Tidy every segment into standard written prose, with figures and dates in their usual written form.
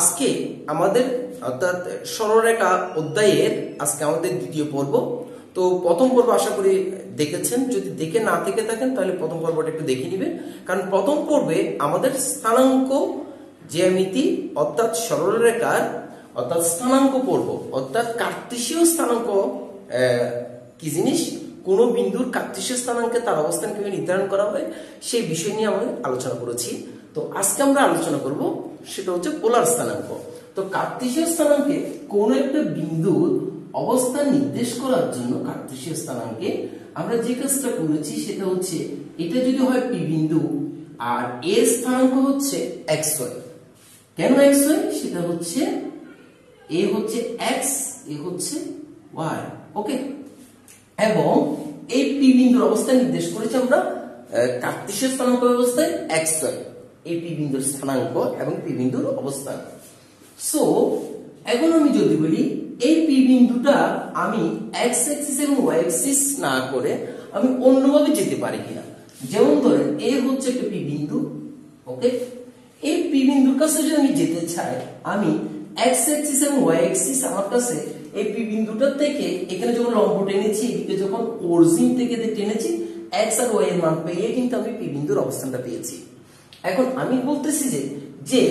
আজকে আমাদের অর্থাৎ সরলরেখা অধ্যায়ের আজকে আমাদের দ্বিতীয় পর্ব। তো প্রথম পর্ব আশা করি দেখেছেন, যদি দেখে না থেকে থাকেন তাহলে প্রথম পর্বটা একটু দেখে নেবেন, কারণ প্রথম পর্বে আমাদের স্থানাঙ্ক জ্যামিতি অর্থাৎ সরলরেখার অর্থাৎ স্থানাঙ্ক পর্ব অর্থাৎ কার্তেশীয় স্থানাঙ্ক কি জিনিস, কোন বিন্দুর কার্তেশীয় স্থানাঙ্কে তার অবস্থান কিভাবে নির্ধারণ করা হয় সেই বিষয় নিয়ে আমরা আলোচনা করেছি। তো আজকে আমরা আলোচনা করব সেটা হচ্ছে পোলার স্থানাঙ্ক। তো কার্তেশীয় স্থানাঙ্কে কোন একটা বিন্দুর অবস্থান নির্দেশ করার জন্য কার্তেশীয় স্থানাঙ্কে আমরা যে কাজটা করেছি সেটা হচ্ছে, এটা যদি হয় পি বিন্দু আর এর স্থানাঙ্ক হচ্ছে xy। কেন xy? সেটা হচ্ছে এ হচ্ছে x, এ হচ্ছে y। ওকে, এবং এই পি বিন্দুর অবস্থান নির্দেশ করেছি আমরা কার্তেশীয় স্থানাঙ্ক ব্যবস্থায় xy, এই পি বিন্দুর স্থানাঙ্ক এবং পি বিন্দুর অবস্থান। সো এখন আমি যদি বলি এই পি বিন্দুটা আমি x অ্যাক্সিস এবং y অ্যাক্সিস না করে আমি অন্যভাবে যেতে পারি কিনা। যেমন ধরেন এ হচ্ছে একটা পি বিন্দু, ওকে, এই পি বিন্দুর কাছে যদি আমি যেতে চাই, আমি x অ্যাক্সিস এবং y অ্যাক্সিস আমার কাছে এই পি বিন্দুটা থেকে এখানে যখন লম্ব টেনেছি, এদিকে যখন অরিজিন থেকে টেনেছি, x আর y এর মান পেয়ে কিন্তু আমি পি বিন্দুর অবস্থানটা পেয়েছি। এখন আমি বলতেছি যে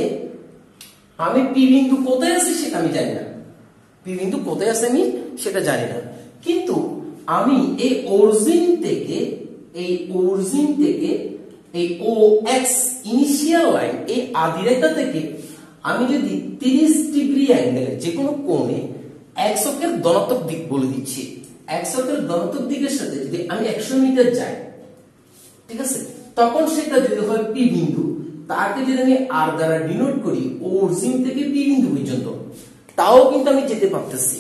আমি পি বিন্দু কোথায় আছে সেটা আমি জানি না, পি বিন্দু কোথায় আছে আমি সেটা জানি না, কিন্তু আমি এই অরিজিন থেকে এই ও এক্স ইনিশিয়াল লাইন, এই আদি রেখা থেকে আমি যদি 30 ডিগ্রি অ্যাঙ্গেলে যে কোনো কোণে এক্স অক্ষের ধনাত্মক দিক বলে দিচ্ছি, এক্স অক্ষের ধনাত্মক দিকের সাথে যদি আমি 100 মিটার যাই, ঠিক আছে, তখন সেটা যদি হয় পি বিন্দু, তাকে যদি আমি আর দ্বারা ডিনোট করি অরিজিন থেকে পি বিন্দু পর্যন্ত, তাও কিন্তু আমি যেতে পারতেছি।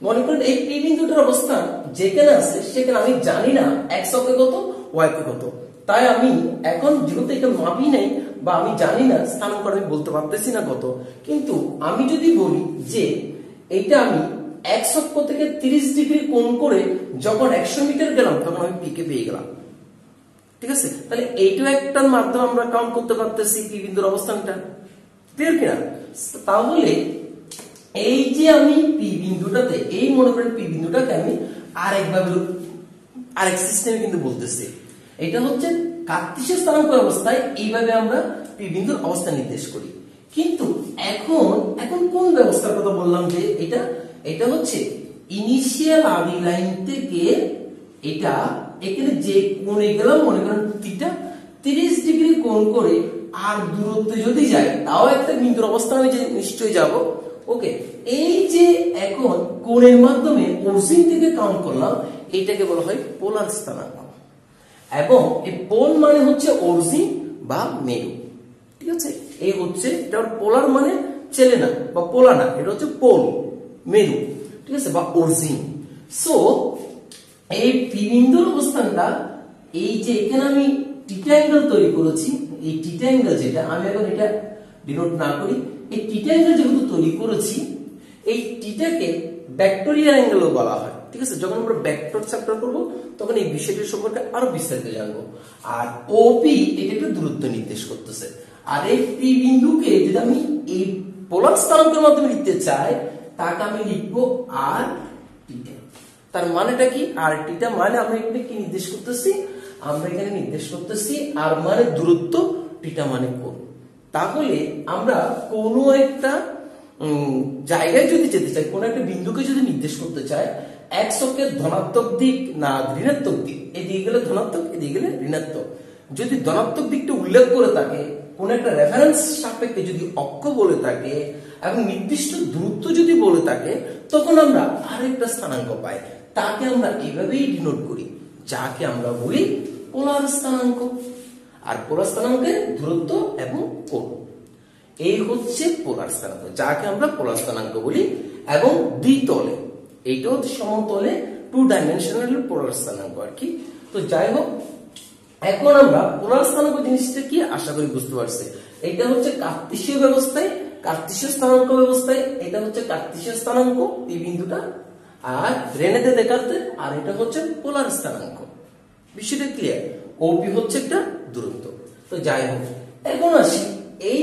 মনে করেন এই পি বিন্দুটার অবস্থান যেখানে আছে সেখানে আমি জানি না এক্স অক্ষে কত, ওয়াই কে কত, তাই আমি এখন যেহেতু এটা মাপি নাই বা আমি জানি না স্থানাঙ্ক, আমি বলতে পারতেছি না কত, কিন্তু আমি যদি বলি যে এইটা আমি এক্স অক্ষ থেকে 30 ডিগ্রি কোণ করে যখন 100 মিটার গেলাম তখন আমি পি কে পেয়ে গেলাম, ঠিক আছে। তাহলে এইটাও একটার মাধ্যমে আমরা কাউন্ট করতে পারতেছি পি বিন্দুর অবস্থানটা, ক্লিয়ার কিনা? তাহলে এই যে আমি পি বিন্দুটাতে, এই মনে করেন পি বিন্দুটাকে আমি আরেক সিস্টেমে কিন্তু বলতেছি, এটা হচ্ছে কার্তেশীয় স্থানাঙ্ক অবস্থায় এইভাবে আমরা পি বিন্দুর অবস্থান নির্দেশ করি। কিন্তু এখন কোন ব্যবস্থার কথা বললাম যে এটা হচ্ছে ইনিশিয়াল আদি লাইন থেকে এটা এখানে যে কোণে গেলাম, মনে করেন থিটা 30 ডিগ্রি কোণ করে আর দূরত্ব যদি যায় তাও একটা বিন্দুর অবস্থান আমি যে নিশ্চয়ই যাব। ওকে, এই যে এখন কোণের মাধ্যমে অরিজিন থেকে কাউন্ট করলাম, এইটাকে বলা হয় পোলার স্থানাঙ্ক। এবং এই পোল মানে হচ্ছে অরিজিন বা মেরু, ঠিক আছে। এই হচ্ছে এটা পোলার মানে ছেলে না বা পোলা না, এটা হচ্ছে পোল, মেরু, ঠিক আছে, বা অরিজিন। সো এই পি বিন্দুর অবস্থানটা, এই যে এখানে আমি থিটা অ্যাঙ্গেল তৈরি করেছি, এই থিটা অ্যাঙ্গেল যেটা আমি এখন এটা ডিনোট না করি, এই থিটা অ্যাঙ্গেল যেহেতু তৈরি করেছি, এই থিটাকে ভেক্টরিয়াল অ্যাঙ্গেলও বলা হয়, ঠিক আছে। যখন আমরা ভেক্টর চ্যাপ্টার করব তখন এই বিষয়টির সম্পর্কে আরো বিস্তারিত জানবো। আর ওপি এটা একটু দূরত্ব নির্দেশ করতেছে, আর এই পি বিন্দুকে যদি আমি এই পোলার স্থানাঙ্কের মাধ্যমে লিখতে চাই, তাকে আমি লিখবো আর থিটা। তার মানেটা কি? আর থিটা মানে আমরা এখানে কি নির্দেশ করতেছি? আমরা এখানে নির্দেশ করতেছি আর মানে দূরত্ব, থিটা মানে কোণ। তাহলে আমরা কোনো একটা জায়গায় যদি যেতে চাই, কোন একটা বিন্দুকে যদি নির্দেশ করতে চাই, এক্স অক্ষের ধনাত্মক দিক না ঋণাত্মক দিক, এদিকে গেলে ধনাত্মক, এদিকে গেলে ঋণাত্মক, যদি ধনাত্মক দিকটা উল্লেখ করে থাকে, কোন একটা রেফারেন্স সাপেক্ষে যদি অক্ষ বলে থাকে এবং নির্দিষ্ট দূরত্ব যদি বলে থাকে, তখন আমরা আরেকটা স্থানাঙ্ক পাই, তাকে আমরা এইভাবেই ডিনোট করি, যাকে আমরা বলি পোলার স্থানাঙ্ক। আর পোলার স্থানাঙ্কের দূরত্ব এবং কোণ, এই হচ্ছে পোলার স্থানাঙ্ক, যাকে আমরা পোলার স্থানাঙ্ক বলি। এবং দ্বিতলে, এইটা হচ্ছে সমতলে 2 ডাইমেনশনাল পোলার স্থানাঙ্ক আর কি। তো যাই হোক, এখন আমরা পোলার স্থানাঙ্ক জিনিসটা কি আশা করি বুঝতে পারছি। এটা হচ্ছে কার্তেশীয় ব্যবস্থায়, কার্তেশীয় স্থানাঙ্ক ব্যবস্থায়, এটা হচ্ছে কার্তেশীয় স্থানাঙ্ক এই বিন্দুটা, আর রেনেতে দেখাতে, আর এটা হচ্ছে পোলার স্থানাঙ্ক। বিষয়টা ক্লিয়ার? ওপি হচ্ছে একটা দূরত্ব। তো যাই হোক, এখন আসি এই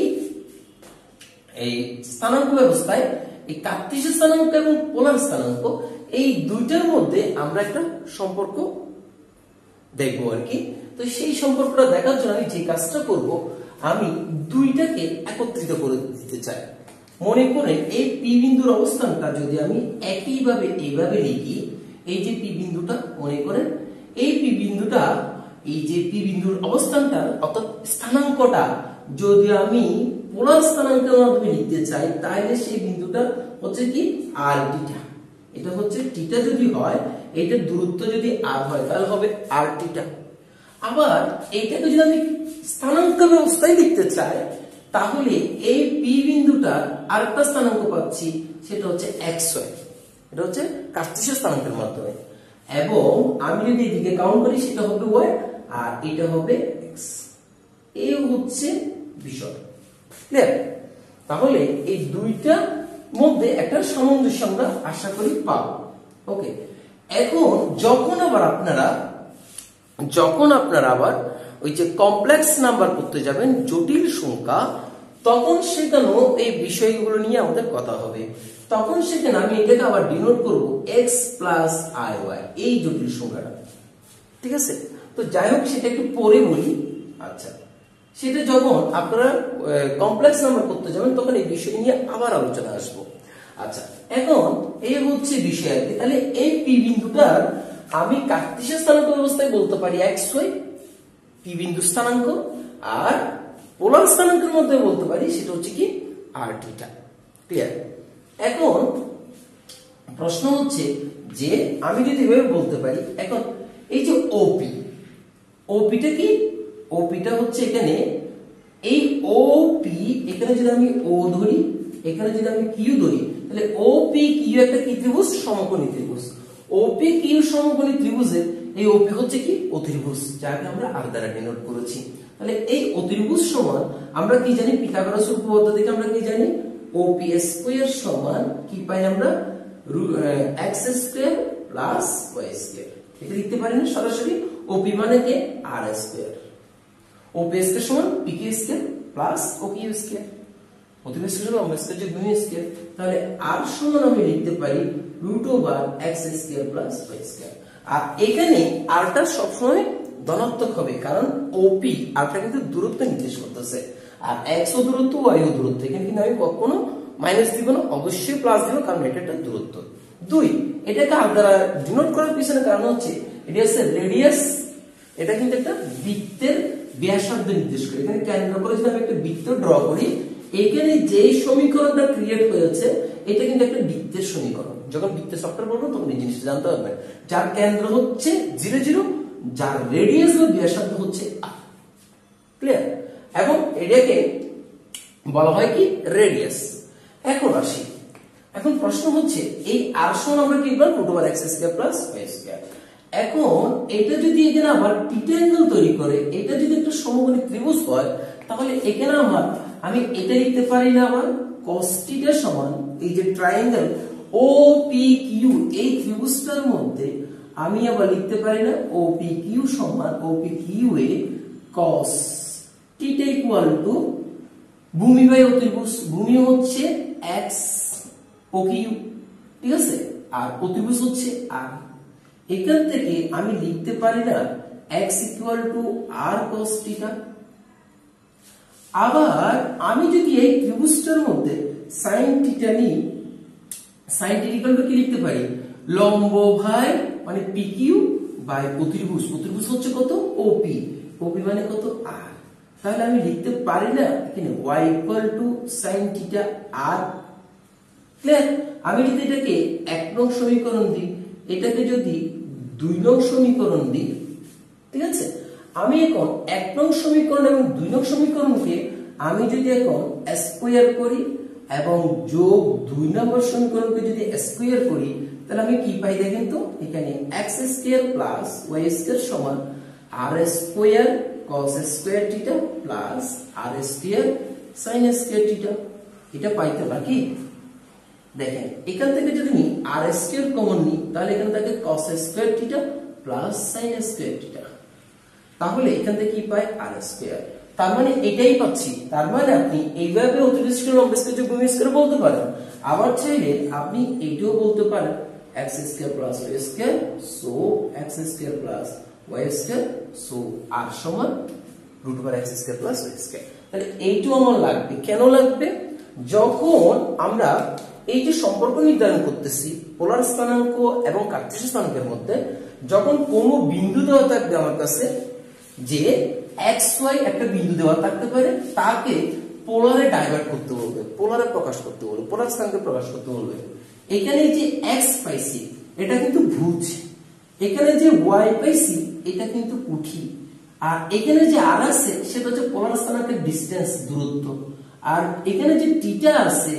এই স্থানাঙ্ক ব্যবস্থায় এই কার্টেসীয় স্থানাঙ্ক এবং পোলার স্থানাঙ্ক এই দুইটার মধ্যে আমরা একটা সম্পর্ক দেখবো আর কি। তো সেই সম্পর্কটা দেখার জন্য আমি যে কাজটা করব, আমি দুইটাকে একত্রিত করে দিতে চাই। মনে করেন এই পি বিন্দুর অবস্থানটা যদি আমি একইভাবে এইভাবে লিখি, এই যে পি বিন্দুটা মনে করেন, এই পি বিন্দুটা, এই যে পি বিন্দুর অবস্থানটা অর্থাৎ স্থানাঙ্কটা যদি আমি পোলার স্থানাঙ্কের মাধ্যমে লিখতে চাই, তাহলে সেই বিন্দুটা হচ্ছে কি আর থিটা। এটা হচ্ছে থিটা যদি হয়, এইটার দূরত্ব যদি আর হয় তাহলে হবে আর থিটা। আবার এইটাকে যদি আমি স্থানাঙ্ক ব্যবস্থায় লিখতে চাই, তাহলে এই পি বিন্দুটা আরেকটা স্থানাঙ্ক পাচ্ছি, সেটা হচ্ছে xy। এটা হচ্ছে কার্টেসীয় স্থানাঙ্কের মাধ্যমে। এবং আমি যদি এদিকে কাউন্ট করি সেটা হবে y আর এটা হবে x। এই হচ্ছে বিষয়, ক্লিয়ার? তাহলে এই দুইটা মধ্যে একটা সামঞ্জস্য আমরা আশা করি পাবো। ওকে, এখন যখন আপনারা আবার ওই যে কমপ্লেক্স নাম্বার করতে যাবেন, জটিল সংখ্যা, তখন সেখানেও এই বিষয়গুলো নিয়ে আমাদের কথা হবে। তখন সেখানে আমি এটাকে আবার ডিনোট করব x প্লাস iy, এই জটিল সংখ্যাটা, ঠিক আছে? তো যাই হোক, সেটা একটু পরে বলি। আচ্ছা, সেটা যখন আপনারা কমপ্লেক্স নাম্বার করতে যাবেন তখন এই বিষয় নিয়ে আবার আলোচনা আসবো। আচ্ছা, এখন এই হচ্ছে বিষয় আর কি। তাহলে এই পি বিন্দুটার আমি কার্টেসীয় স্থানাঙ্ক ব্যবস্থায় বলতে পারি xy পি বিন্দু স্থানাঙ্ক, আর পোলার স্থানাঙ্কের মধ্যে বলতে পারি সেটা হচ্ছে কি আর থিটা, ক্লিয়ার? এখন প্রশ্ন হচ্ছে যে আমি যদি এভাবে বলতে পারি, এখন এই যে ওপিটা কি? ওপিটা হচ্ছে এখানে এই ওপি, এখানে যদি আমি ও ধরি, এখানে যদি আমি কিউ ধরি, তাহলে ওপি কিউ একটা কি ত্রিভুজ? সমকোণী ত্রিভুজ। ওপি কিউ সমকোণী ত্রিভুজের এই ওপি হচ্ছে কি অতিভুজ, যাকে আমরা আর দ্বারা ডিনোট করেছি। তাহলে এই অতিভুজ সমান আমরা কি জানি? পিথাগোরাসের উপপাদ্য থেকে আমরা কি জানি? ওপি স্কয়ার সমান কি পাই আমরা? x square plus y square. এটা লিখতে পারি না সরাসরি? ওপি মানে কি আর স্কয়ার, ওপি স্কয়ার সমান PQ square plus OQ square, অতিভুজ স্কয়ার লম্ব স্কয়ার যোগ ভূমি স্কয়ার। তাহলে আর সমান আমি লিখতে পারি √x square plus y square. আর এখানে আরটা সবসময় ধনাত্মক হবে, কারণ ওপি আরটা কিন্তু দূরত্ব নির্দেশ করতেছে, আর x ও দূরত্ব y ও দূরত্ব। এখানে কিন্তু আমি কখনো মাইনাস দিব না, অবশ্যই প্লাস দিব, কারণ এটা একটা দূরত্ব। 2, এটাকে আর দ্বারা ডিনোট করার পিছনে কারণ হচ্ছে এটা হচ্ছে রেডিয়াস। এটা কিন্তু একটা বৃত্তের ব্যাসার্ধ নির্দেশ করে। এখানে কেন্দ্র করে যদি আমি একটা বৃত্ত ড্র করি, এখানে যে সমীকরণটা ক্রিয়েট হয়েছে এটা কিন্তু একটা বৃত্তের সমীকরণ। যখন বৃত্তের সফটওয়্যার পড়বো তখন এই জিনিসটা জানতে পারবেন। যার কেন্দ্র হচ্ছে 0 0, যার রেডিয়াস বা ব্যাসার্ধ হচ্ছে r, ক্লিয়ার? এবং এটাকে বলা হয় কি রেডিয়াস। এখন আসি, এখন প্রশ্ন হচ্ছে এই r সমান আমরা কি লিখব? √x square plus y square. এখন এটা যদি এখানে আবার থিটা অ্যাঙ্গেল তৈরি করে, এটা যদি একটা সমকোণী ত্রিভুজ হয়, তাহলে এখানে আমি এটা লিখতে পারি না আবার cos θ সমান এই যে ট্রায়াঙ্গেল OPQ, এই ত্রিভুজটার মধ্যে আমি আবার লিখতে পারি না OPQ সমান OPQ এ cos θ ইকুয়াল টু ভূমি বাই অতিভুজ। ভূমি হচ্ছে x OQ, ঠিক আছে? আর অতিভুজ হচ্ছে r। এখান থেকে আমি লিখতে পারি না x equal to r cos θ। আবার আমি যদি এই ত্রিভুজটার মধ্যে sin θ নিই, sin θ ইকুয়াল টু কি লিখতে পারি? লম্ব ভাই মানে PQ বাই অতিভুজ। অতিভুজ হচ্ছে কত? OP। OP মানে কত? r। তাহলে আমি লিখতে পারি না এখানে y equal to sin θ r, clear? আমি যদি এটাকে 1 নং সমীকরণ দিই, এটাকে যদি 2 নং সমীকরণ দিই, ঠিক আছে? আমি এখন 1 নং সমীকরণ এবং 2 নং সমীকরণকে আমি যদি এখন স্কয়ার করি এবং যোগ 2 নম্বর সমীকরণকে যদি স্কয়ার করি, তাহলে আমি কি পাই দেখেন তো? এখানে x square plus y square সমান r square cos square θ plus r square sin square θ। এটা পাইতে বাকি দেখেন, এখান থেকে যদি আমি r স্কয়ার কমন নিই, তাহলে এখান থেকে cos square θ plus sin square θ। তাহলে এখান থেকে কি পাই? r square. তার মানে এটাই পাচ্ছি। তার মানে আপনি এইভাবে অতিরিক্ত লম্ব স্কয়ার যোগ ভূমি স্কয়ার বলতে পারেন, আবার চাইলে আপনি এটাও বলতে পারেন x square plus y square, so x square plus y square, so r সমান √x square plus y square. তাহলে এইটাও আমার লাগবে। কেন লাগবে? যখন আমরা এই যে সম্পর্ক নির্ধারণ করতেছি পোলার স্থানাঙ্ক এবং কার্টেসীয় স্থানাঙ্কের মধ্যে, যখন কোনো বিন্দু দেওয়া থাকবে আমার কাছে, যে xy একটা বিন্দু দেওয়া থাকতে পারে, তাকে পোলারে ডাইভার্ট করতে বলবে, পোলারে প্রকাশ করতে বলবে, পোলার স্থানাঙ্কে প্রকাশ করতে বলবে। এখানে যে x পাইছি এটা কিন্তু ভুজ, এখানে যে y পাইছি এটা কিন্তু কুঠি, আর এখানে যে r আছে সেটা হচ্ছে পোলার স্থানাঙ্কের ডিসটেন্স, দূরত্ব, আর এখানে যে থিটা আছে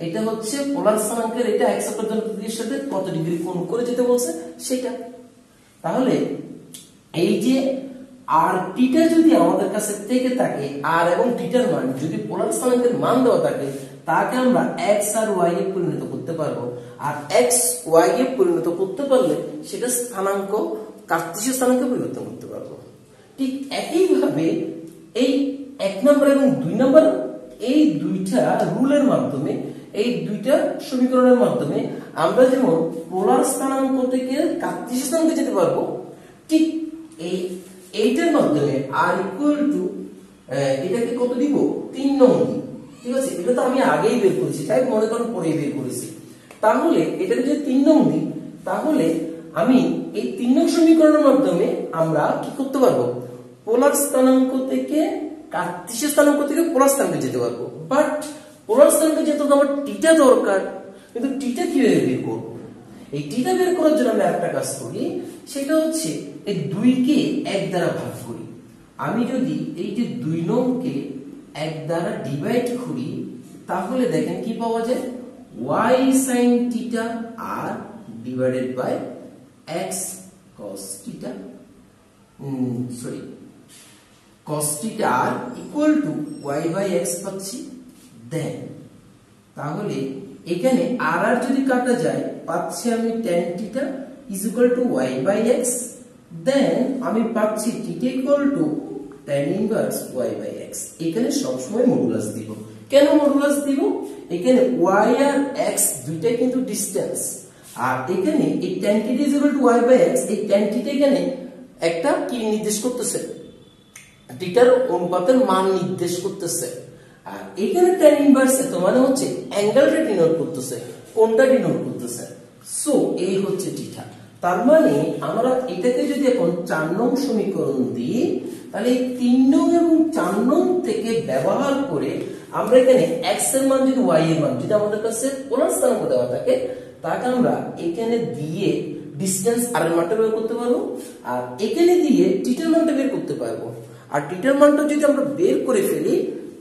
এটা হচ্ছে পোলার স্থানাঙ্কের, এটা x অক্ষের সাথে কত ডিগ্রি কোণ করে যেতে বলছে সেটা। তাহলে এই যে আর থিটা যদি আমাদের কাছে থেকে থাকে, আর এবং থিটার মান যদি পোলার স্থানাঙ্কের মান দেওয়া থাকে, তাকে আমরা x আর y এ পরিণত করতে পারবো। আর x y এ পরিণত করতে পারলে সেটা স্থানাঙ্ক কার্টেসীয় স্থানাঙ্কে পরিবর্তন করতে পারবো। ঠিক একইভাবে এই 1 নম্বর এবং 2 নম্বর এই দুইটা রুলের মাধ্যমে, এই দুইটা সমীকরণের মাধ্যমে আমরা যেমন পোলার স্থানাঙ্ক থেকে কার্টেসীয় স্থানাঙ্কে যেতে পারবো, ঠিক এইটার মাধ্যমে r ইকুয়াল টু এটাকে কত দিব 3 নং, ঠিক আছে? এটা তো আমি আগেই বের করেছি, তাই মনে করেন পরে বের করেছি। তাহলে এটাকে যদি 3 নং দিই, তাহলে আমি এই 3 নং সমীকরণের মাধ্যমে আমরা কি করতে পারবো? পোলার স্থানাঙ্ক থেকে কার্টেসীয় স্থানাঙ্ক থেকে পোলার স্থানাঙ্কে যেতে পারবো। বাট পোলার স্থানাঙ্কে যেতে তো আমার থিটা দরকার, কিন্তু থিটা কিভাবে বের করব? এই থিটা বের করার জন্য আমি একটা কাজ করি, সেটা হচ্ছে এই 2 কে 1 দ্বারা ভাগ করি। আমি যদি এই যে 2 নং কে 1 দ্বারা ডিভাইড করি, তাহলে দেখেন কি পাওয়া যায়, y sin theta r divided by x cos theta, cos theta r equal to y by x পাচ্ছি। দেন তাহলে এখানে r আর যদি কাটা যায়, পাচ্ছি আমি tan theta is equal to y by x। Then আমি পাচ্ছি theta equal to tan inverse y by x। এখানে সবসময় মডুলাস দিব। কেন মডুলাস দিব? এখানে y আর x দুইটাই কিন্তু ডিসটেন্স, আর এখানে এই tan theta is equal to y by x, এই tan থিটা এখানে একটা কি নির্দেশ করতেছে? থিটার অনুপাতের মান নির্দেশ করতেছে। আর এখানে tan ইনভার্স এত মানে হচ্ছে অ্যাঙ্গেলটা ডিনোট করতেছে, কোণটা ডিনোট করতেছে। সো এই হচ্ছে থিটা। তার মানে আমরা এটাকে যদি এখন 4 নং সমীকরণ দিই, তাহলে এই 3 নং এবং 4 নং থেকে ব্যবহার করে আমরা এখানে x এর মান যদি y এর মান যদি আমাদের কাছে পোলার স্থানাঙ্ক দেওয়া থাকে, তাকে আমরা এখানে দিয়ে ডিসটেন্স r এর মানটা বের করতে পারবো, আর এখানে দিয়ে থিটার মানটা বের করতে পারবো। আর থিটার মানটা যদি আমরা বের করে ফেলি,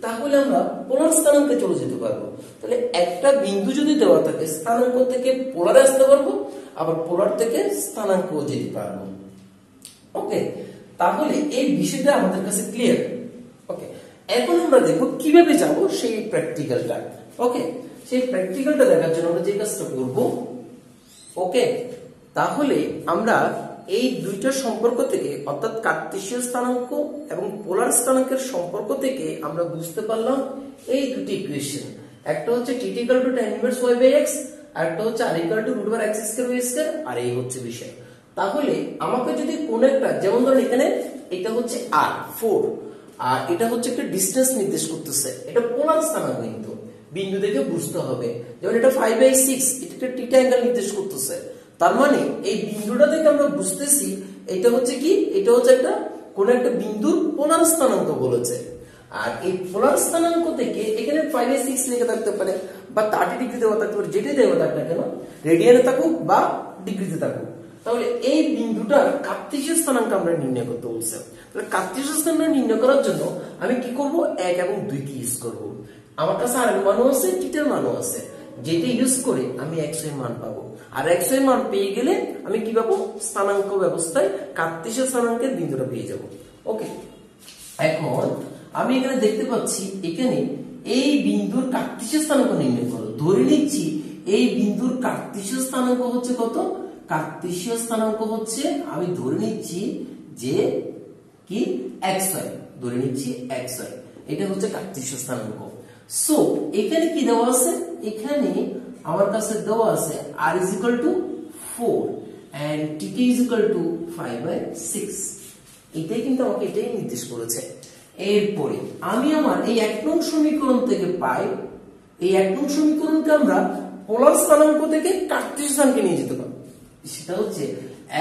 তাহলে আমরা পোলার স্থানাঙ্কে চলে যেতে পারবো। তাহলে একটা বিন্দু যদি দেওয়া থাকে, স্থানাঙ্ক থেকে পোলারে আসতে পারবো, আবার পোলার থেকে স্থানাঙ্কও যেতে পারবো। ওকে, তাহলে এই বিষয়টা আমাদের কাছে ক্লিয়ার। ওকে, এখন আমরা দেখব কিভাবে যাব সেই প্র্যাকটিক্যালটা। ওকে, সেই প্র্যাকটিক্যালটা দেখার জন্য আমরা যে কাজটা করব, ওকে, তাহলে আমরা এই দুইটা সম্পর্ক থেকে, অর্থাৎ কার্টেসীয় স্থানাঙ্ক এবং পোলার স্থানাঙ্কের সম্পর্ক থেকে আমরা বুঝতে পারলাম এই দুটি ইকুয়েশন। একটা হচ্ছে theta equal to tan inverse y by x, আর একটা হচ্ছে r equal to √x square y square, আর এই হচ্ছে বিষয়। তাহলে আমাকে যদি কোন একটা, যেমন ধরুন এখানে এটা হচ্ছে r4, আর এটা হচ্ছে একটা ডিসটেন্স নির্দেশ করতেছে, এটা পোলার স্থানাঙ্ক কিন্তু বিন্দু দেখে বুঝতে হবে। যেমন এটা 5/6, এটা একটা থিটা অ্যাঙ্গেল নির্দেশ করতেছে। তার মানে এই বিন্দুটা থেকে আমরা বুঝতেছি এটা হচ্ছে কি, এটা হচ্ছে একটা কোন একটা বিন্দুর পোলার স্থানাঙ্ক বলেছে। আর এই পোলার স্থানাঙ্ক থেকে এখানে 5/6 লেখা থাকতে পারে, বা 30 ডিগ্রি দেওয়া থাকতে পারে, যেটাই দেওয়া থাক না কেন, রেডিয়ানে থাকুক বা ডিগ্রিতে থাকুক। তাহলে এই বিন্দুটার কার্টেসীয় স্থানাঙ্ক আমরা নির্ণয় করতে বলছে। তাহলে কার্টেসীয় স্থানাঙ্ক নির্ণয় করার জন্য আমি কি করব, 1 এবং 2 কে ইউজ করব। আমার কাছে আর এর মানও আছে, থিটার মানও আছে, যেটা ইউজ করে আমি x এর মান পাবো। আর x এর মান পেয়ে গেলে আমি কি পাবো, স্থানাঙ্ক ব্যবস্থায় কার্টেসীয় স্থানাঙ্কের বিন্দুটা পেয়ে যাব। ওকে, এখন আমি এখানে দেখতে পাচ্ছি এখানে এই বিন্দুর কার্টেসীয় স্থানাঙ্ক নির্ণয় করো। ধরে নিচ্ছি এই বিন্দুর কার্টেসীয় স্থানাঙ্ক হচ্ছে কত, কার্টেসীয় স্থানাঙ্ক হচ্ছে, আমি ধরে নিচ্ছি যে কি xy, ধরে নিচ্ছি xy, এটা হচ্ছে কার্তেশীয় স্থানাঙ্ক। সো এখানে কি দেওয়া আছে, এখানে আমার কাছে দেওয়া আছে r is equal to 4 and θ is equal to 5/6, এটাই কিন্তু আমাকে এটাই নির্দেশ করেছে। এরপরে আমি আমার এই 1 নং সমীকরণ থেকে পাই, এই 1 নং সমীকরণকে আমরা পোলার স্থানাঙ্ক থেকে কার্তেশীয় স্থানাঙ্কে নিয়ে যেতে পারি। সেটা হচ্ছে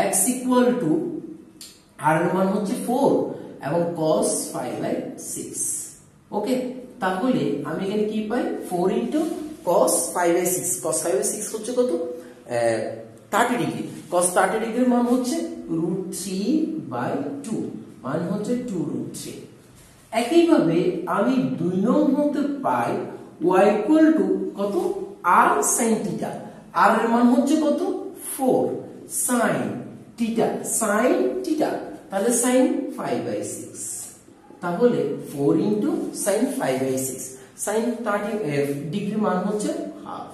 x equal to r এর মান হচ্ছে 4 এবং cos 5/6। ওকে, তাহলে আমি এখানে কি পাই, 4 into cos 5/6, cos 5/6 হচ্ছে কত, 30 ডিগ্রি। cos 30 ডিগ্রির মান হচ্ছে √3/2, মান হচ্ছে 2√3। একইভাবে আমি 2 নং হতে পাই y equal to কত, r sin θ, r এর মান হচ্ছে কত, 4 sin θ, sin θ, তাহলে sin 5/6, তাহলে 4 into sin 5/6, sin 30 ডিগ্রি মান হচ্ছে হাফ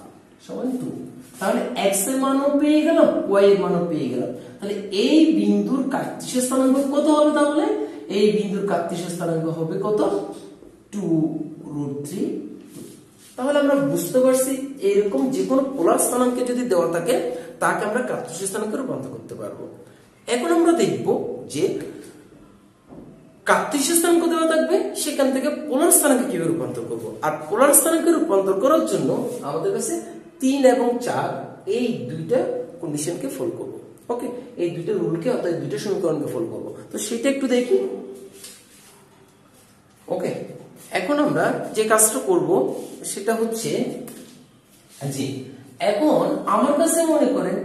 সমান 2। তাহলে x এর মানও পেয়ে গেলাম, y এর মানও পেয়ে গেলাম। তাহলে এই বিন্দুর কার্তেশীয় স্থানাঙ্ক কত হবে, তাহলে এই বিন্দুর কার্তেশীয় স্থানাঙ্ক হবে কত, 2√3। তাহলে আমরা বুঝতে পারছি এরকম যে কোনো পোলার স্থানাঙ্কে যদি দেওয়া থাকে তাকে আমরা কার্তেশীয় স্থানাঙ্কে রূপান্তর করতে পারবো। এখন আমরা দেখব যে কার্তেশীয় স্থানাঙ্ক দেওয়া থাকবে সেখান থেকে পোলার স্থানাঙ্কে কিভাবে রূপান্তর করব। আর পোলার স্থানাঙ্কে রূপান্তর করার জন্য আমাদের কাছে 3 এবং 4 এই দুইটা কন্ডিশনকে ফলো করব। ওকে, এই দুইটা রুলকে অর্থাৎ দুইটা সমীকরণকে ফলো করব। তো সেটা একটু দেখি। ওকে, এখন আমরা যে কাজটা করব সেটা হচ্ছে যে এখন আমার কাছে মনে করেন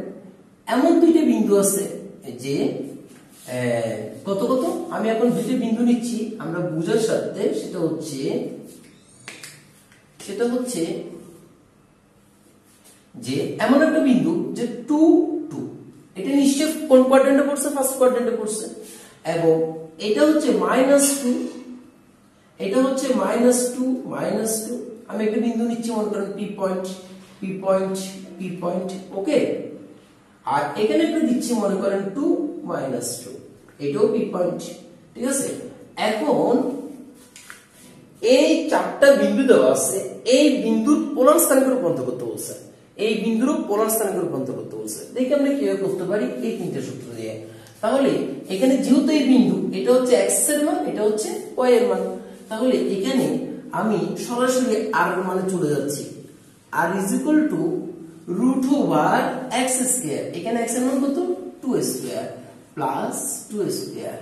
এমন দুইটা বিন্দু আছে যে কত কত, আমি এখন দুইটা বিন্দু নিচ্ছি আমরা বুঝার সাথে, সেটা হচ্ছে যে এমন একটা বিন্দু যে 2 2, এটা নিশ্চয় কোন কোয়াড্রেন্টে পড়ছে, ফার্স্ট কোয়াড্রেন্টে পড়ছে, এবং এটা হচ্ছে -2, এটা হচ্ছে -2 -2। আমি একটা বিন্দু নিচ্ছি মনে করেন P পয়েন্ট। ওকে, আর এখানে একটা দিচ্ছি মনে করেন 2 -2, এটাও P পয়েন্ট, ঠিক আছে। এখন এই চারটা বিন্দু দেওয়া আছে, এই বিন্দুর পোলার স্থানাঙ্কে রূপান্তর করতে বলছে, এই বিন্দুর পোলার স্থানাঙ্কে রূপান্তর করতে বলছে। দেখি আমরা কিভাবে করতে পারি এই তিনটা সূত্র দিয়ে। তাহলে এখানে যেহেতু এই বিন্দু, এটা হচ্ছে x এর মান, এটা হচ্ছে y এর মান, তাহলে এখানে আমি সরাসরি r এর মানে চলে যাচ্ছি। r is equal to √x², এখানে x এর মান কত, 2² প্লাস 2²।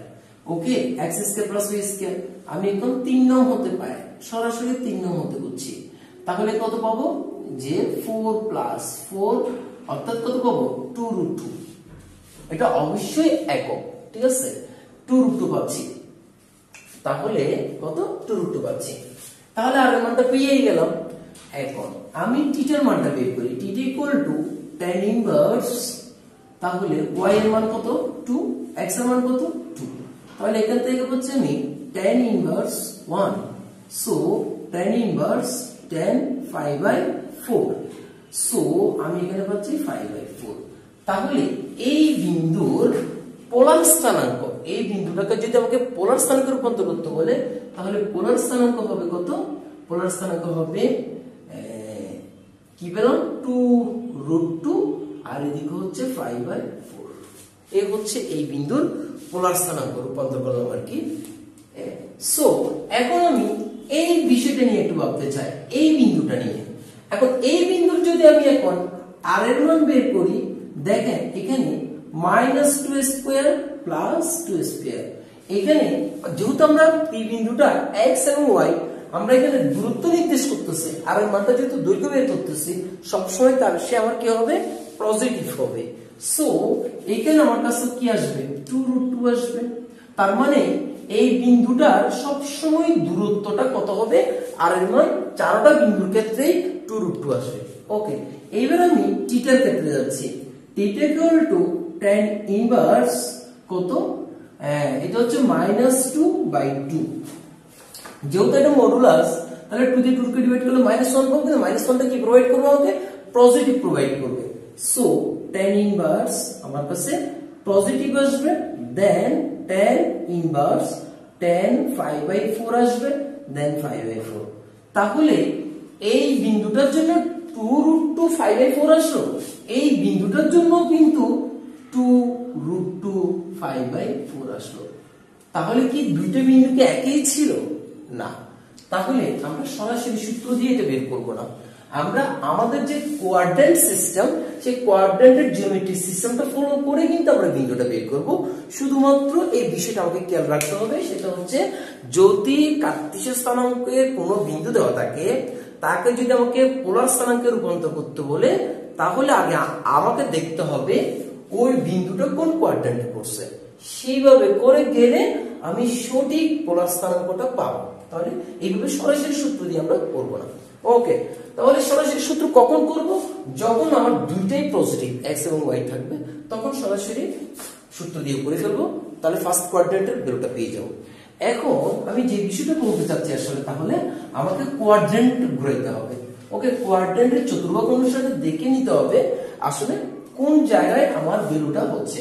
ওকে, x² প্লাস y²। আমি এখন 3 নং হতে পাই, সরাসরি 3 নং হতে করছি, তাহলে কত পাবো, যে 4 প্লাস 4 অর্থাৎ কত পাবো, 2√2। এটা অবশ্যই একক, ঠিক আছে, 2√2 পাচ্ছি, তাহলে কত, 2√2 পাচ্ছি। তাহলে আর এর মানটা পেয়েই গেলাম। এখন আমি থিটার মানটা বের করি, θ equal to tan ইনভার্স, তাহলে y এর মান কত, 2, x এর মান কত, 2, তাহলে এখান থেকে হচ্ছে আমি tan inverse 1, so tan inverse tan 5/4, so আমি এখানে পাচ্ছি 5/4। তাহলে এই বিন্দুর পোলার স্থানাঙ্ক, এই বিন্দুটাকে যদি আমাকে পোলার স্থানাঙ্কে রূপান্তর করতে বলে তাহলে পোলার স্থানাঙ্ক হবে কত, পোলার স্থানাঙ্ক হবে কি পেলাম, 2√2, আর এদিকে হচ্ছে 5/4। এই হচ্ছে এই বিন্দুর পোলার স্থানাঙ্ক রূপান্তর করলাম আর কি। সো এখন আমি এই বিষয়টা নিয়ে একটু ভাবতে চাই, এই বিন্দুটা নিয়ে। এখন এই বিন্দুর যদি আমি এখন r এর মান বের করি, দেখেন এখানে -2² প্লাস 2²। এখানে যেহেতু আমরা এই বিন্দুটা x এবং y, আমরা এখানে দূরত্ব নির্দেশ করতেছি, আর এর মানটা যেহেতু দৈর্ঘ্য বের করতেছি, সবসময় তার সে আমার কি হবে, পজিটিভ হবে। সো এখানে আমার কাছে কি আসবে, 2√2 আসবে। তার মানে এই বিন্দুটার সবসময় দূরত্বটা কত হবে, আর এর মান চারটা বিন্দুর ক্ষেত্রেই 2√2 আসবে। ওকে, এইবার আমি থিটার ক্ষেত্রে যাচ্ছি। θ equal to tan ইনভার্স কত, এটা হচ্ছে -2/2, যেহেতু এটা মডুলাস, তাহলে 2 দিয়ে 2 কে ডিভাইড করলে -1 পাবো, কিন্তু -1টা কি প্রোভাইড করবে আমাকে, পজিটিভ প্রোভাইড করবে। সো tan ইনভার্স আমার কাছে পজিটিভ আসবে, দেন tan ইনভার্স tan 5/4 আসবে, দেন 5/4। তাহলে এই বিন্দুটার জন্য 2√2 5/4 আসলো, এই বিন্দুটার জন্য কিন্তু 2√2 5/4 আসলো। তাহলে কি দুইটা বিন্দু কি একই ছিল? না। তাহলে আমরা সরাসরি সূত্র দিয়ে এটা বের করব না, আমরা আমাদের যে কোয়াড্রেন্ট সিস্টেম, সেই কোয়াড্রেন্টের জিওমেট্রিক সিস্টেমটা ফলো করে কিন্তু আমরা বিন্দুটা বের করব। শুধুমাত্র এই বিষয়টা আমাকে খেয়াল রাখতে হবে, সেটা হচ্ছে যদি কার্তেশীয় স্থানাঙ্কে কোনো বিন্দু দেওয়া থাকে, তাকে যদি আমাকে পোলার স্থানাঙ্কে রূপান্তর করতে বলে, তাহলে আগে আমাকে দেখতে হবে ওই বিন্দুটা কোন কোয়াড্রেন্টে পড়ছে। সেইভাবে করে গেলে আমি সঠিক পোলার স্থানাঙ্কটা পাবো। তাহলে এইভাবে সরাসরি সূত্র দিয়ে আমরা করব না। ওকে, তাহলে সরাসরি সূত্র কখন করব? যখন আমার দুইটাই পজিটিভ এক্স এবং ওয়াই থাকবে, তখন সরাসরি সূত্র দিয়ে করে ফেলবো। তাহলে ফার্স্ট কোয়াড্রেন্টের ভ্যালুটা পেয়ে যাবো। এখন আমি যে বিষয়টা বলতে চাচ্ছি আসলে, তাহলে আমাকে কোয়াড্রেন্ট ঘুরাইতে হবে। ওকে, কোয়াড্রেন্টের চতুর্ভাগ অনুসারে দেখে নিতে হবে আসলে কোন জায়গায় আমার ভ্যালুটা হচ্ছে।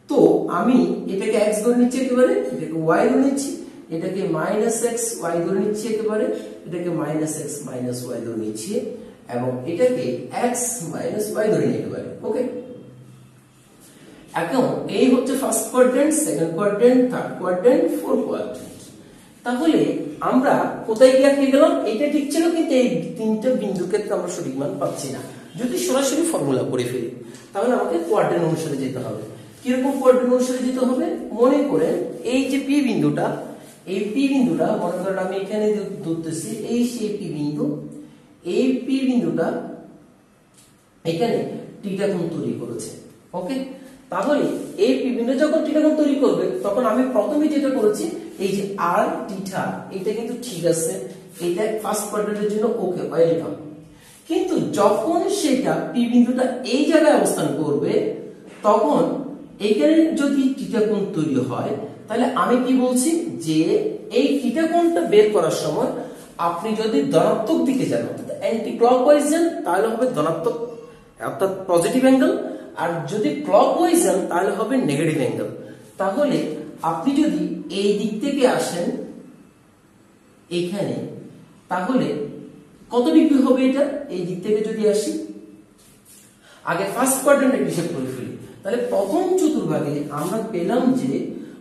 তো আমি এটাকে x ধরে নিচ্ছি একেবারে, এটাকে y ধরে নিচ্ছি, এটাকে -x y ধরে নিচ্ছি একেবারে, এটাকে -x y ধরে নিচ্ছি, এবং এটাকে x y ধরে নিতে পারি। ওকে, এখন এই হচ্ছে first quadrant, second quadrant, third quadrant, fourth quadrant. তাহলে আমরা কোথায় গিয়ে আটকে গেলাম? এটা ঠিক ছিল, কিন্তু এই তিনটা বিন্দুর ক্ষেত্রে আমরা সঠিক মান পাচ্ছি না। যদি সরাসরি ফর্মুলা করে ফেলি, তাহলে আমাকে কোয়াড্রেন্ট অনুসারে যেতে হবে। কিরকম কোয়াড্রেন্ট অনুসারে যেতে হবে? মনে করেন এই যে পি বিন্দুটা, এই পি বিন্দুটা মনে করেন আমি এখানে ধরতেছি, এই সেই পি বিন্দু, এই পি বিন্দুটা এখানে থিটা কোণ তৈরি করেছে। ওকে, তাহলে এই পি বিন্দু যখন থিটা কোণ তৈরি করবে, তখন আমি প্রথমে যেটা করেছি, এই যে আর থিটা, এটা কিন্তু ঠিক আছে, এটা ফার্স্ট কোয়াড্রেন্টের জন্য ওকে ওয়েলকাম। কিন্তু যখন সেটা পি বিন্দুটা এই জায়গায় অবস্থান করবে, তখন এখানে যদি থিটা কোণ তৈরি হয়, তাহলে আমি কি বলছি যে এই থিটা কোণটা বের করার সময় আপনি যদি ধনাত্মক দিকে যান, অর্থাৎ অ্যান্টি ক্লকওয়াইজ যান, তাহলে হবে ধনাত্মক অর্থাৎ পজিটিভ অ্যাঙ্গেল, আর যদি ক্লকওয়াইজ যান তাহলে হবে নেগেটিভ অ্যাঙ্গেল। তাহলে আপনি যদি এই দিক থেকে আসেন এখানে, তাহলে কত ডিগ্রি হবে এটা? এই দিক থেকে যদি আসি, আগে ফার্স্ট কোয়াড্রেন্টের হিসাব করে ফেলি, তাহলে প্রথম চতুর্ভাগে আমরা পেলাম যে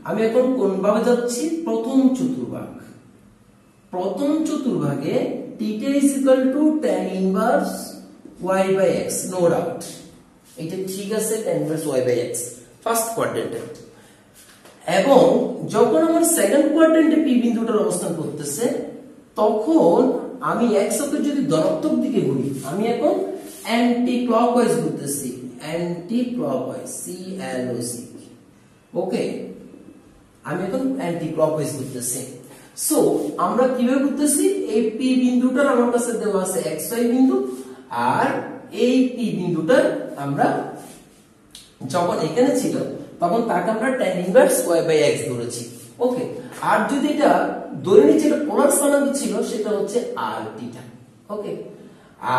আমি এখন কোন ভাবে যাচ্ছি? প্রথম চতুর্ভাগ। প্রথম চতুর্ভাগে θ = tan inverse y/x, no doubt এটা ঠিক আছে, tan ইনভার্স y/x ফার্স্ট কোয়াড্রেন্টে। এবং যখন আমার সেকেন্ড কোয়াড্রেন্টে পি বিন্দুটার অবস্থান করতেছে, তখন আমি x অক্ষের যদি ধনাত্মক দিকে ঘুরি, আমি এখন অ্যান্টি ক্লকওয়াইজ ঘুরতেছি, অ্যান্টি ক্লকওয়াইজ CLOC। ওকে, আমি এখন অ্যান্টি ক্লকওয়াইজ ঘুরতেছি। সো আমরা কিভাবে ঘুরতেছি? এই পি বিন্দুটার আমার কাছে দেওয়া আছে xy বিন্দু, আর এই পি বিন্দুটার আমরা যখন এখানে ছিল, তখন তাকে আমরা tan ইনভার্স y/x ধরেছি। ওকে, আর যদি এটা ধরে নিচ্ছি এটা পোলার স্থানাঙ্ক ছিল, সেটা হচ্ছে r থিটা। ওকে,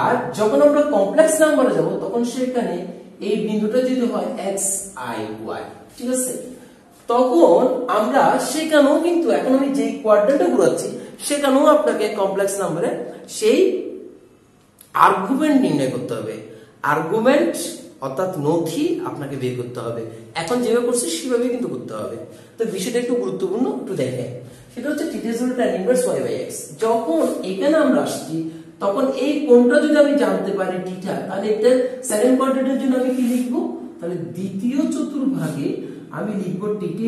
আর যখন আমরা কমপ্লেক্স নাম্বারে যাব, তখন সেখানে এই বিন্দুটা যদি হয় xy, ঠিক আছে, তখন আমরা সেখানেও কিন্তু এখন আমি যে কোয়াড্রেন্টে ঘুরাচ্ছি, সেখানেও আপনাকে কমপ্লেক্স নাম্বারে সেই আর্গুমেন্ট নির্ণয় করতে হবে। আর্গুমেন্ট অর্থাৎ নথি আপনাকে বের করতে হবে। এখন যেভাবে করছি সেভাবেই কিন্তু করতে হবে। তো বিষয়টা একটু গুরুত্বপূর্ণ, একটু দেখেন। সেটা হচ্ছে θ = tan ইনভার্স y/x। যখন এখানে আমরা আসছি, তখন এই কোণটা যদি আমি জানতে পারি থিটা, তাহলে এটা সেকেন্ড কোয়াড্রেন্টের জন্য আমি কি লিখবো? তাহলে দ্বিতীয় চতুর্ভাগে আমি লিখবো θ =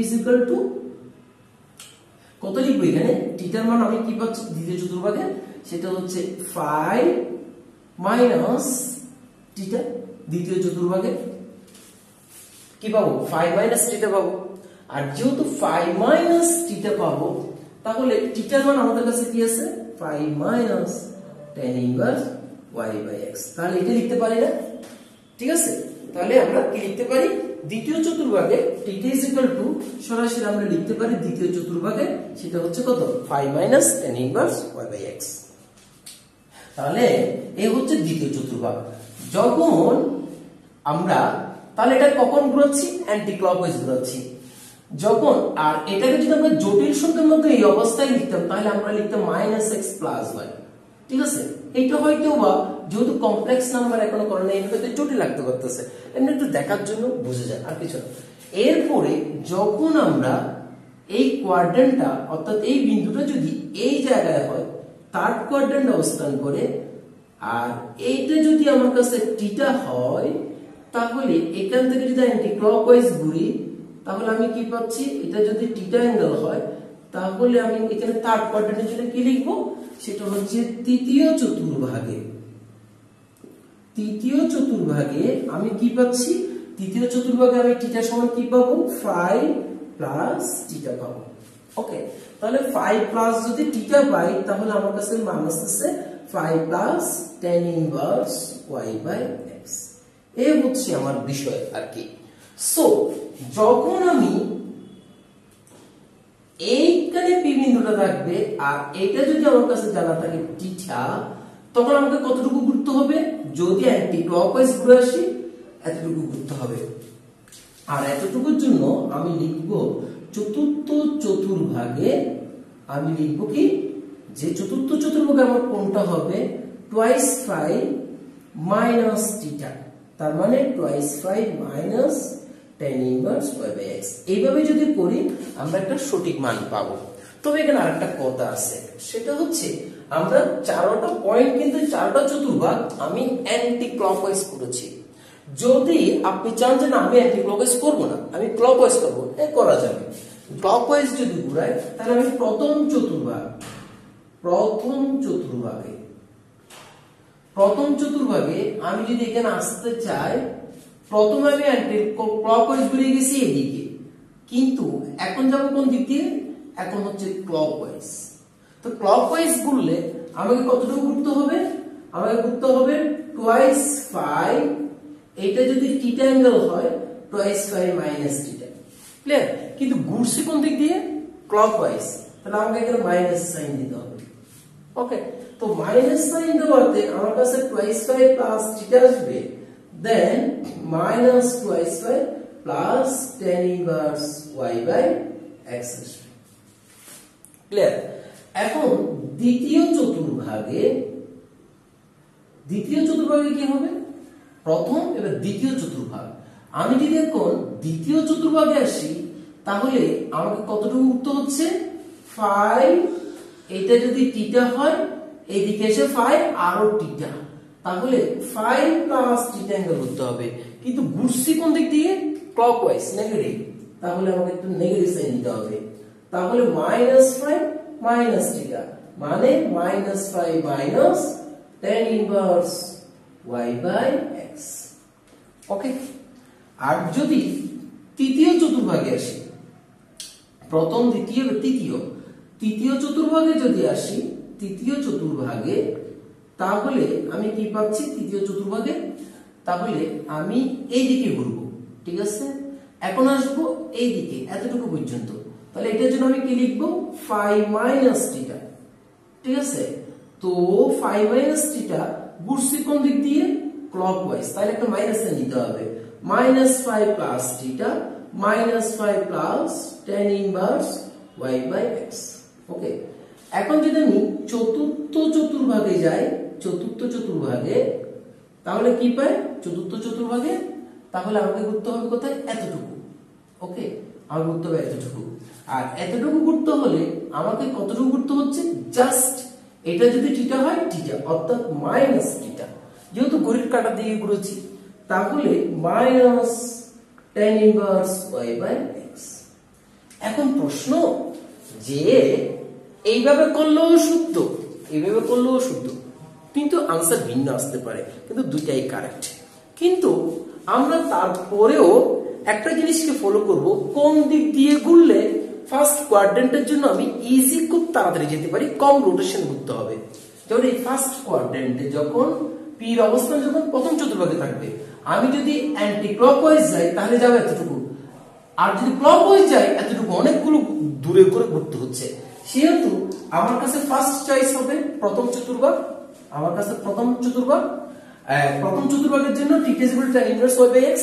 কত লিখবো? এখানে থিটার মান আমি কি পাচ্ছি দ্বিতীয় চতুর্ভাগে? সেটা হচ্ছে 5 মাইনাস থিটা। দ্বিতীয় চতুর্ভাগে কি পাবো? 5 মাইনাস থিটা পাবো। আর যেহেতু 5 মাইনাস থিটা পাবো, তাহলে থিটার মান আমাদের কাছে কি আছে? 5 মাইনাস tan ইনভার্স y/x। তাহলে এটা লিখতে পারি না? ঠিক আছে, তাহলে আমরা কি লিখতে পারি? দ্বিতীয় চতুর্ভাগে θ = সরাসরি আমরা লিখতে পারি দ্বিতীয় চতুর্ভাগে সেটা হচ্ছে কত? 5 মাইনাস tan ইনভার্স y/x। তাহলে এই হচ্ছে দ্বিতীয় চতুর্ভাগ। যখন আমরা তাহলে এটা কখন ঘুরাচ্ছি? Anti clockwise ঘুরাচ্ছি। যখন আর এটাকে যদি আমরা জটিল সংখ্যার মধ্যে এই অবস্থায় লিখতাম তাহলে আমরা লিখতাম -x + y, ঠিক আছে। এটা হয়তো বা যেহেতু কমপ্লেক্স নাম্বার এখনো করে না, এটা জটিল লাগতে করতেছে, এমনি একটু দেখার জন্য বুঝে যায়, আর কিছু না। এরপরে যখন আমরা এই কোয়াড্রেন্টটা অর্থাৎ এই বিন্দুটা যদি এই জায়গায় হয়, থার্ড কোয়াড্রেন্ট অবস্থান করে, আর এইটা যদি আমার কাছে থিটা হয়, তাহলে এখান থেকে যদি অ্যান্টি ক্লকওয়াইজ ঘুরি তাহলে আমি কি পাচ্ছি, এটা যদি থিটা অ্যাঙ্গেল হয় তাহলে আমি এখানে থার্ড কোয়াড্রেন্টের জন্য কি লিখবো, সেটা হচ্ছে তৃতীয় চতুর্ভাগে আমি কি পাচ্ছি, তৃতীয় চতুর্ভাগে আমি থিটা সমান কি পাবো, 5 প্লাস থিটা পাবো। ওকে, তাহলে 5 প্লাস যদি থিটা পাই তাহলে আমার কাছে মান আসছে 5 প্লাস tan ইনভার্স y/x। এই হচ্ছে আমার বিষয় আর কি। সো যখন আমি এইখানে পি বিন্দুটা থাকবে আর এটা যদি আমার কাছে জানা থাকে থিটা, তখন আমাকে কতটুকু ঘুরতে হবে, যদি অ্যান্টি ক্লকওয়াইজ ঘুরে আসি এতটুকু ঘুরতে হবে। আর এতটুকুর জন্য আমি লিখব চতুর্থ চতুর্ভাগে, আমি লিখব কি, যে চতুর্থ চতুর্ভাগে আমার কোণটা হবে twice 5 minus থিটা, তার মানে twice 5 minus tan inverse y/x। এইভাবে যদি করি আমরা একটা সঠিক মান পাবো। তবে এখানে আরেকটা কথা আছে, সেটা হচ্ছে আমরা চারটা পয়েন্ট কিন্তু চারটা চতুর্ভাগ আমি অ্যান্টি ক্লকওয়াইজ করেছি। যদি আপনি চান যে না আমি অ্যান্টি ক্লকওয়াইজ করব না, আমি ক্লকওয়াইজ করব, করা যাবে। ক্লকওয়াইজ যদি ঘুরাই তাহলে আমি প্রথম চতুর্ভাগে আমি যদি এখানে আসতে চাই, প্রথমে আমি অ্যান্টি ক্লকওয়াইজ ঘুরে গেছি এদিকে, কিন্তু এখন যাবো কোন দিক দিয়ে, এখন হচ্ছে ক্লকওয়াইজ। তো ক্লকওয়াইজ ঘুরলে আমাকে কতটুকু ঘুরতে হবে, আমাকে ঘুরতে হবে twice 5, এটা যদি থিটা অ্যাঙ্গেল হয় twice 5 minus থিটা, ক্লিয়ার। কিন্তু ঘুরছে কোন দিক দিয়ে, ক্লকওয়াইজ, তাহলে আমাকে এখানে মাইনাস সাইন দিতে হবে। ওকে, তো মাইনাস সাইন দেওয়াতে আমার কাছে twice 5 প্লাস থিটা আসবে, দেন minus twice 5 plus tan inverse y/x আসবে, ক্লিয়ার। এখন দ্বিতীয় চতুর্ভাগে কি হবে, প্রথম এবার দ্বিতীয় চতুর্ভাগ। আমি যদি এখন দ্বিতীয় চতুর্ভাগে আসি তাহলে আমাকে কতটুকু উঠতে হচ্ছে, 5, এটা যদি থিটা হয় এইদিকে এসে 5 আরো থিটা, তাহলে 5 প্লাস থিটা অ্যাঙ্গেল করতে হবে। কিন্তু ঘুরছি কোন দিক দিয়ে, ক্লকওয়াইজ, নেগেটিভ, তাহলে আমাকে একটু নেগেটিভ সাইন দিতে হবে। তাহলে -5 মাইনাস থিটা মানে -5 মাইনাস tan ইনভার্স y/x। ওকে, আর যদি তৃতীয় চতুর্ভাগে আসি, প্রথম দ্বিতীয় তৃতীয় চতুর্ভাগে যদি আসি, তৃতীয় চতুর্ভাগে তাহলে আমি কি পাচ্ছি, তৃতীয় চতুর্ভাগে তাহলে আমি এই দিকে ঘুরবো, ঠিক আছে। এখন আসবো এই দিকে এতটুকু পর্যন্ত, তাহলে এটার জন্য আমি কি লিখবো, 5 মাইনাস থিটা, ঠিক আছে। তো 5 মাইনাস থিটা ঘুরছি কোন দিক দিয়ে, ক্লকওয়াইজ, তাহলে একটা মাইনাস নিতে হবে, -5 plus theta -5 plus tan inverse y/x। ওকে, এখন যদি আমি চতুর্থ চতুর্ভাগে যাই, তাহলে কি পাই, চতুর্থ চতুর্ভাগে তাহলে আমাকে ঘুরতে হবে কোথায়, এতটুকু। ওকে, আমার ঘুরতে হবে এতটুকু, আর এতটুকু ঘুরতে হলে আমাকে কতটুকু ঘুরতে হচ্ছে, জাস্ট এটা যদি থিটা হয় থিটা, অর্থাৎ মাইনাস থিটা, যেহেতু ঘড়ির কাঁটার দিকে ঘুরেছি, তাহলে মাইনাস tan ইনভার্স y/x। এখন প্রশ্ন যে এইভাবে করলেও শুদ্ধ, এইভাবে করলেও শুদ্ধ, কিন্তু আনসার ভিন্ন আসতে পারে, কিন্তু দুইটাই কারেক্ট। কিন্তু আমরা তারপরেও একটা জিনিসকে ফলো করব, কোন দিক দিয়ে ঘুরলে ফার্স্ট কোয়াড্রেন্টের জন্য আমি ইজি খুব তাড়াতাড়ি যেতে পারি, কম রোটেশন করতে হবে। যেমন এই ফার্স্ট কোয়াড্রেন্টে যখন পির অবস্থান যখন প্রথম চতুর্ভাগে থাকবে, আমি যদি অ্যান্টি ক্লকওয়াইজ যাই তাহলে যাবে এতটুকু, আর যদি ক্লকওয়াইজ যাই এতটুকু, অনেকগুলো দূরে করে ঘুরতে হচ্ছে। সেহেতু আমার কাছে ফার্স্ট চয়েস হবে প্রথম চতুর্ভাগ, প্রথম চতুর্ভাগের জন্য θ tan ইনভার্স y/x,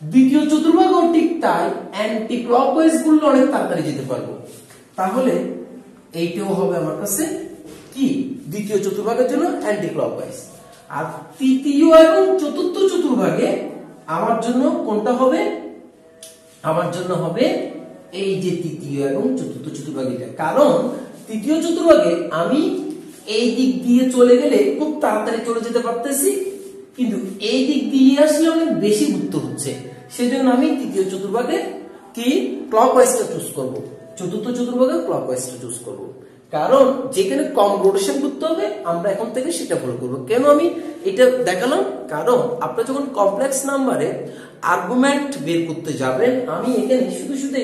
দ্বিতীয় চতুর্ভাগও ঠিক তাই, অ্যান্টি ক্লকওয়াইজ করলে অনেক তাড়াতাড়ি যেতে পারবো। তাহলে এইটাও হবে আমার কাছে কি দ্বিতীয় চতুর্ভাগের জন্য অ্যান্টি ক্লকওয়াইজ। আর তৃতীয় এবং চতুর্থ চতুর্ভাগে আমার জন্য কোনটা হবে? আমার জন্য হবে এই যে তৃতীয় এবং চতুর্থ চতুর্ভাগীটা। কারণ তৃতীয় চতুর্ভাগে আমি এই দিক দিয়ে চলে গেলে খুব তাড়াতাড়ি চলে যেতে পারতেছি, কিন্তু এই দিক দিয়ে আসলে অনেক বেশি ঘুরতে হচ্ছে। সেজন্য আমি তৃতীয় চতুর্ভাগে কি ক্লকওয়াইজটা চুজ করব, চতুর্থ চতুর্ভাগে ক্লকওয়াইজটা চুজ করব। কারণ যেখানে কম রোটেশন করতে হবে আমরা এখন থেকে সেটা ফলো করব। কেন আমি এটা দেখালাম? কারণ আপনারা যখন কমপ্লেক্স নাম্বারে আর্গুমেন্ট বের করতে যাবেন, আমি এখানে শুধু শুধু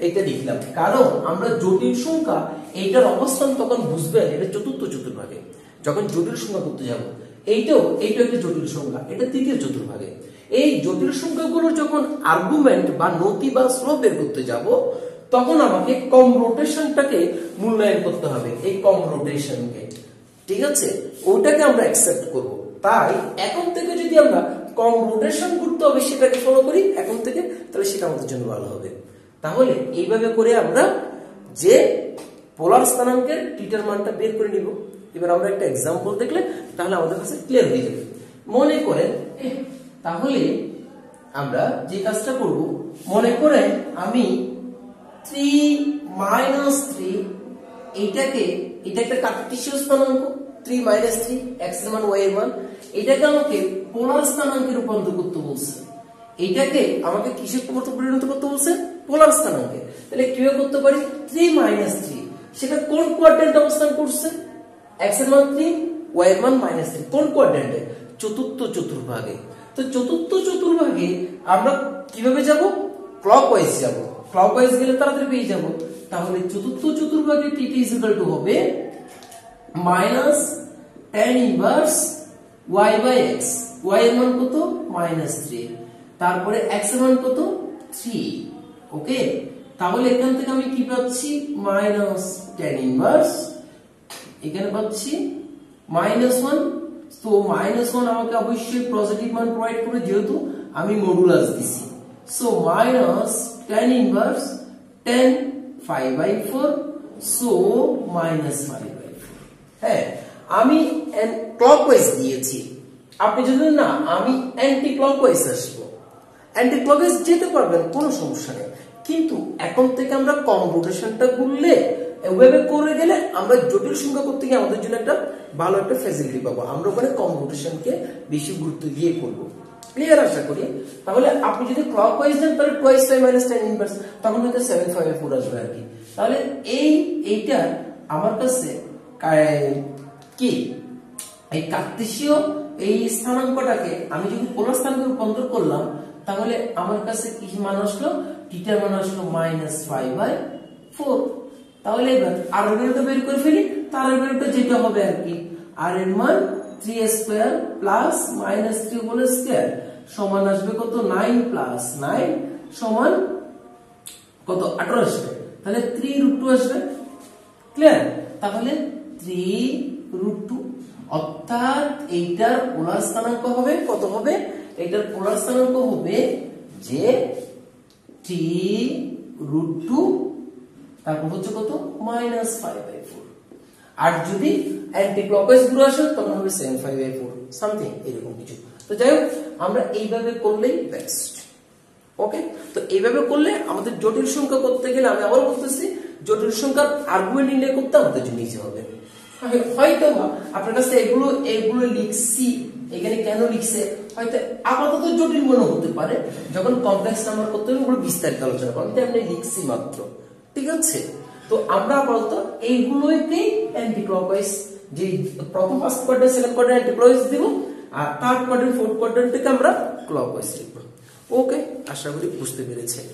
এটা লিখলাম, কারণ আমরা জটিল সংখ্যা এইটার অবস্থান তখন বুঝবেন এটা চতুর্থ চতুর্ভাগে। যখন জটিল সংখ্যা করতে যাব, এইটাও একটা জটিল সংখ্যা, এটা তৃতীয় চতুর্ভাগে। এই জটিল সংখ্যাগুলো যখন আর্গুমেন্ট বা নতি বা স্লোপ বের করতে যাব, তখন আমাকে কম রোটেশনটাকে মূল্যায়ন করতে হবে, এই কম রোটেশনকে। ঠিক আছে, ওটাকে আমরা অ্যাকসেপ্ট করব। তাই এখন থেকে যদি আমরা কম রোটেশন করতে হবে সেটাকে ফলো করি এখন থেকে, তাহলে সেটা আমাদের জন্য ভালো হবে। তাহলে এইভাবে করে আমরা যে পোলার স্থানাঙ্কের থিটার মানটা বের করে নিব। এবার আমরা একটা এক্সাম্পল দেখলে তাহলে আমাদের কাছে ক্লিয়ার হয়ে যাবে। মনে করেন, তাহলে আমরা যে কাজটা করব, মনে করেন আমি 3 - 3 এটা একটা কার্টেসীয় স্থানাঙ্ক, 3 - 3 x এর মান y এর মান, এটাকে আমাকে পোলার স্থানাঙ্কে রূপান্তর করতে বলছে। এটাকে আমাকে কিসে পরিণত করতে বলছে? পোলার স্থানাঙ্কে। তাহলে কিভাবে করতে পারি? 3 - 3 সেটা কোন কোয়াড্রেন্টে অবস্থান করছে? x এর মান 3, y এর মান -3। কোন কোয়াড্রেন্টে? চতুর্থ চতুর্ভাগে। তো চতুর্থ চতুর্ভাগে আমরা কিভাবে যাব? ক্লকওয়াইজ যাব। ক্লকওয়াইজ গেলে তাড়াতাড়ি পেয়ে যাব। তাহলে চতুর্থ চতুর্ভাগে t হবে -tan ইনভার্স y/x। y এর মান কত? -3। তারপরে x এর মান কত? 3। ওকে, তাহলে এখান থেকে আমি কি পাচ্ছি? -tan ইনভার্স, এখানে পাচ্ছি -1। তো -1 আমাকে অবশ্যই পজিটিভ মান প্রোভাইড করে, যেহেতু আমি মডুলাস দিছি। So tan inverse 10 5/4, so -5/4। হ্যাঁ, আমি ক্লকওয়াইজ দিয়েছি, আপনি যদি না আমি অ্যান্টি ক্লকওয়াইজ আসবো, অ্যান্টি ক্লকওয়াইজ যেতে পারবেন, কোনো সমস্যা নেই। কিন্তু এখন থেকে আমরা কম রোটেশনটা করলে, ওইভাবে করে গেলে আমরা জটিল সংখ্যা করতে গিয়ে আমাদের জন্য একটা ভালো একটা ফ্যাসিলিটি পাবো। আমরা ওখানে কম রোটেশনকে বেশি গুরুত্ব দিয়ে করবো। ক্লিয়ার আশা করি। তাহলে আপনি যদি ক্লকওয়াইজ দেন তাহলে টুয়াইস 5 - tan ইনভার্স, তখন হয়তো 7/4 আসবে আর কি। তাহলে এইটা আমার কাছে কি এই কার্টেসীয় এই স্থানাঙ্কটাকে আমি যদি পোলার স্থানাঙ্কে রূপান্তর করলাম, তাহলে আমার কাছে কি মান আসলো? থিটার মান আসলো -5/4। তাহলে এবার আর এর ভ্যালুটা বের করে ফেলি। তার ভ্যালুটা যেটা হবে আর কি, আর এর মান 3² প্লাস -3 হোল স্কয়ার সমান আসবে কত? 9 + 9 সমান কত? 18। তাহলে 3√2 আসবে। ক্লিয়ার? তাহলে 3√2, অর্থাৎ এইটার পোলার স্থানাঙ্ক হবে কত? হবে এইটার পোলার স্থানাঙ্ক হবে যে 3√2, তারপর হচ্ছে কত? -5/4। আর যদি অ্যান্টি ক্লকওয়াইজ ঘুরে আসে তখন হবে 7/4 সামথিং এরকম কিছু। তো যাই হোক, আমরা এইভাবে করলেই বেস্ট। ওকে, তো এইভাবে করলে আমাদের জটিল সংখ্যা করতে গেলে, আমি আবার বলতেছি, জটিল সংখ্যার আর্গুমেন্ট নির্ণয় করতে আমাদের জন্য ইজি হবে। হয়তো আপনার কাছে এগুলো লিখছি, এখানে কেন লিখছে হয়তো আপাতত জটিল মনে হতে পারে, যখন কমপ্লেক্স নাম্বার করতে হবে ওগুলো বিস্তারিত আলোচনা করতে আমি লিখছি মাত্র। ঠিক আছে, তো আমরা আপাতত এইগুলোকেই অ্যান্টি ক্লকওয়াইজ, যে প্রথম first quadrant second quadrant anti clockwise দিব, আর থার্ড কোয়াড্রেন্ট ফোর্থ কোয়াড্রেন্ট থেকে আমরা ক্লকওয়াইজ লিখব। ওকে, আশা করি বুঝতে পেরেছেন।